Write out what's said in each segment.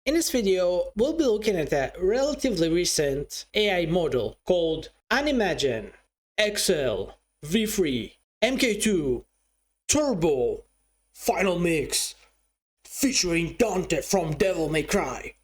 In this video, we'll be looking at a relatively recent AI model called Animagine XL V3 MK2 Turbo Final Mix featuring Dante from Devil May Cry.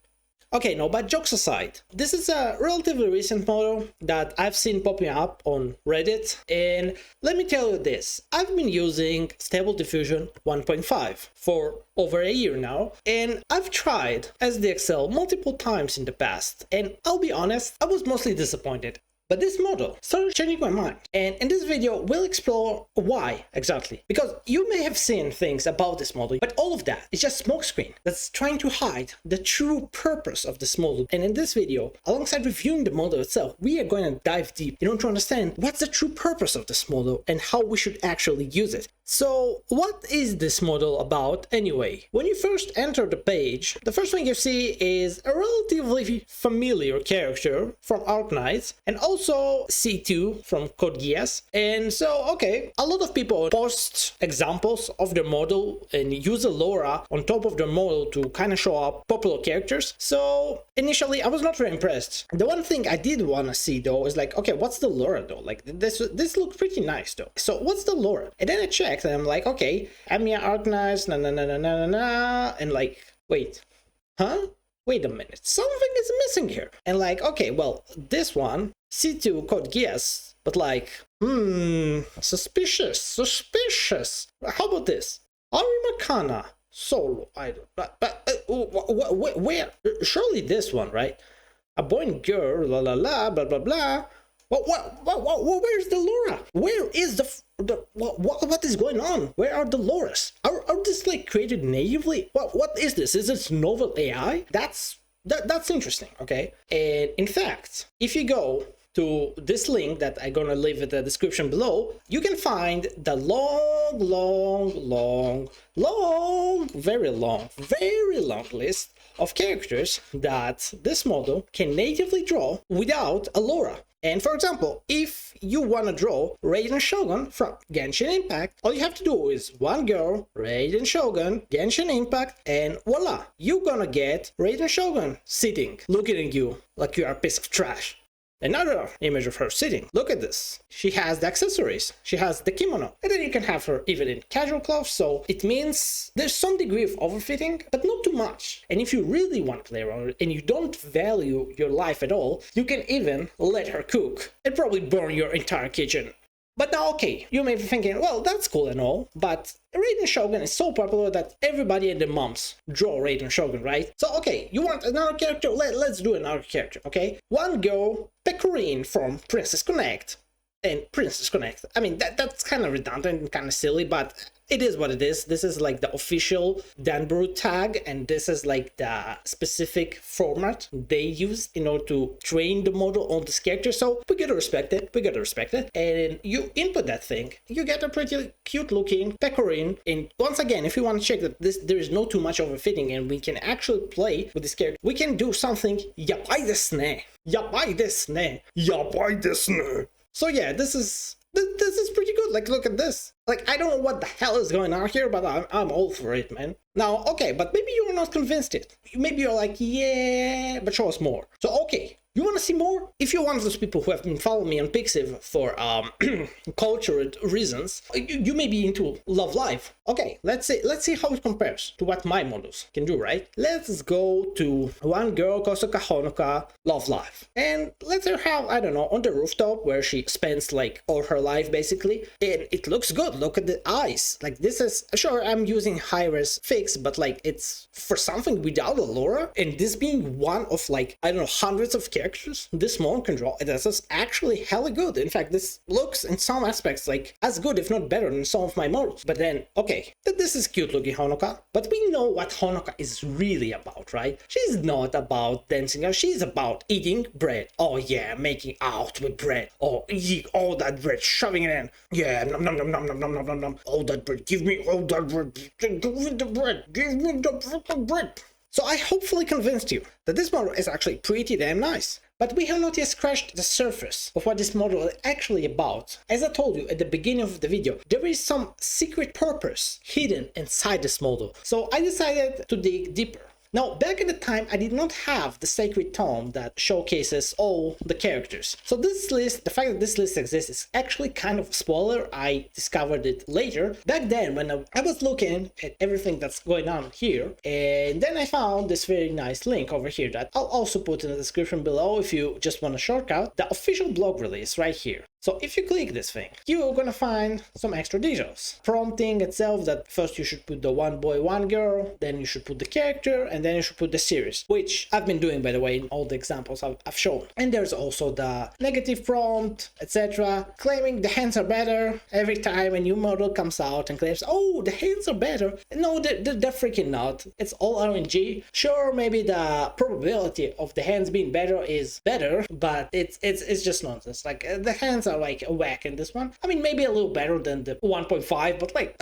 Okay, no, but jokes aside, this is a relatively recent model that I've seen popping up on Reddit, and let me tell you this, I've been using Stable Diffusion 1.5 for over a year now, and I've tried SDXL multiple times in the past, and I'll be honest, I was mostly disappointed. But this model started changing my mind, and in this video we'll explore why exactly. Because you may have seen things about this model, but all of that is just smokescreen that's trying to hide the true purpose of this model. And in this video, alongside reviewing the model itself, we are going to dive deep in order to understand what's the true purpose of this model and how we should actually use it. So what is this model about anyway? When you first enter the page, the first thing you see is a relatively familiar character from Arknights, and also C2 from Code Geass. And so, okay, a lot of people post examples of their model and use a LoRa on top of their model to kind of show up popular characters. So initially, I was not very impressed. The one thing I did want to see though is like, okay, what's the LoRa though? Like this looks pretty nice though. So what's the LoRa? And then I checked and I'm like, okay, Amia Arknights, and like, wait, huh? Wait a minute, something is missing here. And like, okay, well, this one, C2 Code Geass, but like, suspicious. How about this? Arimakana solo idol, where? Surely this one, right? A boy and girl, la la la, blah blah blah. Where's the LoRa? Where is what is going on? Where are the LoRas? Are this like created natively? What is this? Is this novel AI? That's interesting, okay? And in fact, if you go to this link that I'm gonna leave in the description below, you can find the very long list of characters that this model can natively draw without a LoRa. And for example, if you want to draw Raiden Shogun from Genshin Impact, all you have to do is one girl, Raiden Shogun, Genshin Impact, and voila, you're gonna get Raiden Shogun sitting, looking at you like you are a piece of trash. Another image of her sitting. Look at this. She has the accessories. She has the kimono. And then you can have her even in casual clothes. So it means there's some degree of overfitting, but not too much. And if you really want to play around it and you don't value your life at all, you can even let her cook and probably burn your entire kitchen. But now, okay, you may be thinking, well, that's cool and all, but Raiden Shogun is so popular that everybody and their moms draw Raiden Shogun, right? So, okay, you want another character? Let's do another character, okay? One girl, Pecorine from Princess Connect. And Princess Connect, I mean, that's kind of redundant and kind of silly, but it is what it is. This is like the official Danbrew tag, and this is like the specific format they use in order to train the model on this character. So we gotta respect it. And you input that thing, you get a pretty cute looking Pecorine. And once again, if you want to check that there is no too much overfitting and we can actually play with this character, we can do something yabai desu. So yeah, this is pretty good. Like, look at this. Like, I don't know what the hell is going on here, but I'm all for it, man. Now, okay, but maybe you're not convinced yet. Maybe you're like, yeah, but show us more. So, okay, you want to see more? If you're one of those people who have been following me on Pixiv for cultural reasons, you may be into Love Live. Okay, let's see how it compares to what my models can do, right? Let's go to One Girl Kosoka Honoka Love Live. And let her have, I don't know, on the rooftop where she spends like all her life basically. And it looks good. Look at the eyes. Like, this is, sure, I'm using high-res fix, but like, it's for something without a LoRa. And this being one of like, I don't know, hundreds of characters this model can draw, this is actually hella good. In fact, this looks in some aspects like as good, if not better, than some of my models. But then, okay, this is cute looking Honoka, but we know what Honoka is really about, right? She's not about dancing, she's about eating bread. Oh yeah, making out with bread. Oh, eating all that bread, shoving it in. Yeah, nom nom nom nom nom nom nom nom. All that bread, give me all that bread. Give me the bread, give me the fucking bread. So I hopefully convinced you that this model is actually pretty damn nice. But we have not yet scratched the surface of what this model is actually about. As I told you at the beginning of the video, there is some secret purpose hidden inside this model. So I decided to dig deeper. Now, back in the time, I did not have the sacred tome that showcases all the characters. So this list, the fact that this list exists is actually kind of a spoiler. I discovered it later. Back then, when I was looking at everything that's going on here, and then I found this very nice link over here that I'll also put in the description below if you just want a shortcut, the official blog release right here. So if you click this thing, you're gonna find some extra details. Prompting itself that first you should put the one boy, one girl, then you should put the character, and then you should put the series, which I've been doing, by the way, in all the examples I've shown. And there's also the negative prompt, etc. Claiming the hands are better every time a new model comes out and claims, oh, the hands are better. No, they're freaking not. It's all RNG. Sure, maybe the probability of the hands being better is better, but it's just nonsense. Like, the hands are like a whack in this one. I mean, maybe a little better than the 1.5, but like,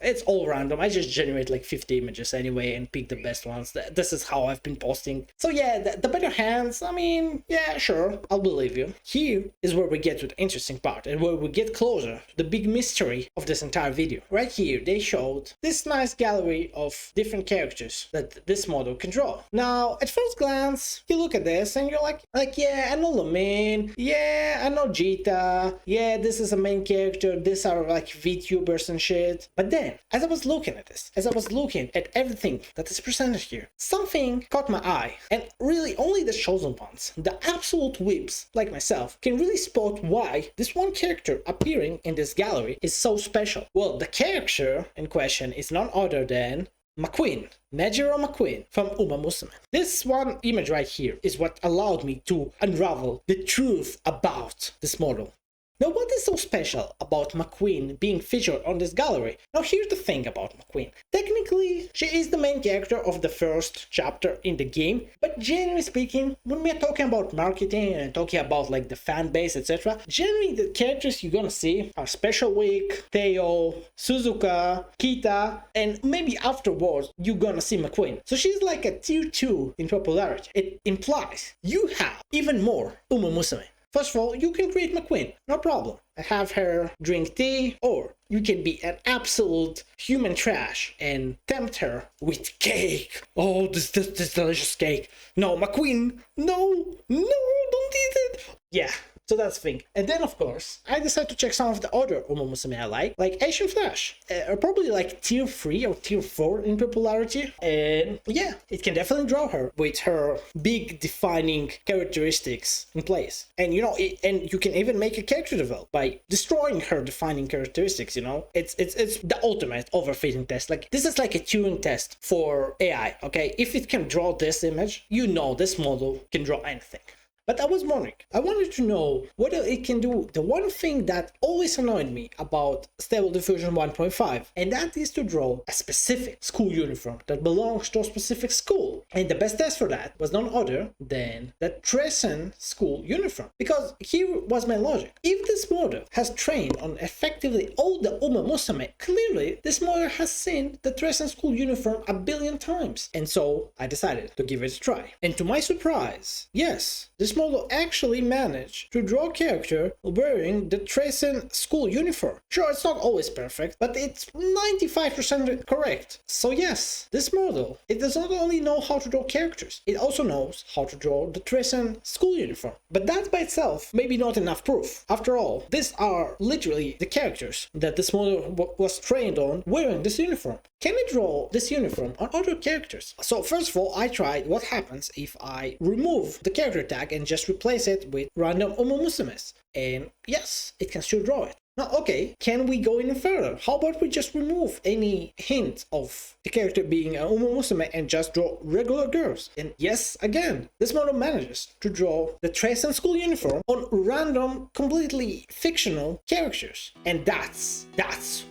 it's all random. I just generate like 50 images anyway and pick the best ones. This is how I've been posting. So yeah, the better hands, I mean, yeah, sure, I'll believe you. Here is where we get to the interesting part and where we get closer to the big mystery of this entire video. Right here, they showed this nice gallery of different characters that this model can draw. Now, at first glance, you look at this and you're like, yeah, I know Lamin, yeah, I know Jita, yeah, this is a main character, these are like VTubers and shit. But then, as I was looking at this, as I was looking at everything that is presented here, something caught my eye, and really only the chosen ones, the absolute whips like myself, can really spot why this one character appearing in this gallery is so special. Well, the character in question is none other than McQueen, Majiro McQueen from Uma Musume. This one image right here is what allowed me to unravel the truth about this model. Now, what is so special about McQueen being featured on this gallery? Now, here's the thing about McQueen. Technically, she is the main character of the first chapter in the game, but generally speaking, when we are talking about marketing and talking about like the fan base, etc., generally the characters you're gonna see are Special Week, Teo, Suzuka, Kita, and maybe afterwards you're gonna see McQueen. So she's like a tier 2 in popularity. It implies you have even more Uma Musume. First of all, you can create McQueen, no problem. Have her drink tea, or you can be an absolute human trash and tempt her with cake. Oh, this delicious cake. No, McQueen, no, don't eat it. Yeah. So that's the thing. And then, of course, I decided to check some of the other Uma Musume I like Asian Flash. Probably like tier 3 or tier 4 in popularity. And yeah, it can definitely draw her with her big defining characteristics in place. And you know, and you can even make a character develop by destroying her defining characteristics, you know? It's the ultimate overfitting test. Like, this is like a Turing test for AI, okay? If it can draw this image, you know this model can draw anything. But I was wondering, I wanted to know whether it can do the one thing that always annoyed me about Stable Diffusion 1.5, and that is to draw a specific school uniform that belongs to a specific school. And the best test for that was none other than the Tressen school uniform. Because here was my logic. If this model has trained on effectively all the Uma Musume, clearly this model has seen the Tressen school uniform a billion times. And so I decided to give it a try. And to my surprise, yes, this model actually managed to draw a character wearing the Tressen school uniform. Sure, it's not always perfect, but it's 95% correct. So yes, this model, it does not only know how to draw characters, it also knows how to draw the Tressen school uniform. But that by itself may be not enough proof. After all, these are literally the characters that this model was trained on wearing this uniform. Can it draw this uniform on other characters? So first of all, I tried what happens if I remove the character tag and just replace it with random Uma Musumes. And yes, it can still draw it. Now, okay, can we go even further? How about we just remove any hint of the character being an Uma Musume and just draw regular girls? And yes, again, this model manages to draw the Tressen school uniform on random, completely fictional characters. And that's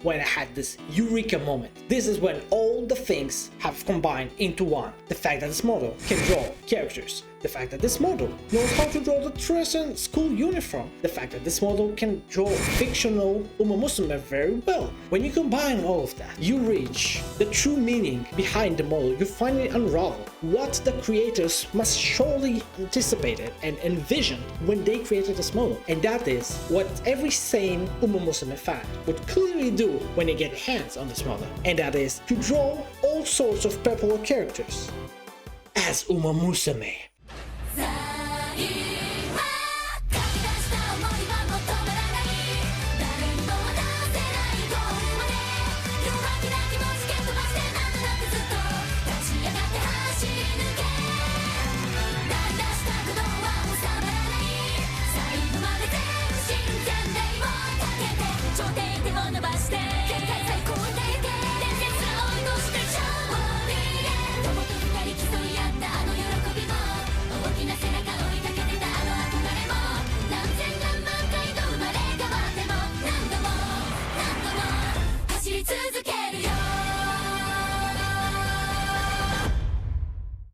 when I had this eureka moment. This is when all the things have combined into one. The fact that this model can draw characters, the fact that this model knows how to draw the Tressen school uniform, the fact that this model can draw fictional Uma Musume very well. When you combine all of that, you reach the true meaning behind the model. You finally unravel what the creators must surely anticipated and envisioned when they created this model. And that is what every sane Uma Musume fan would clearly do when they get hands on this model. And that is to draw all sorts of popular characters as Uma Musume.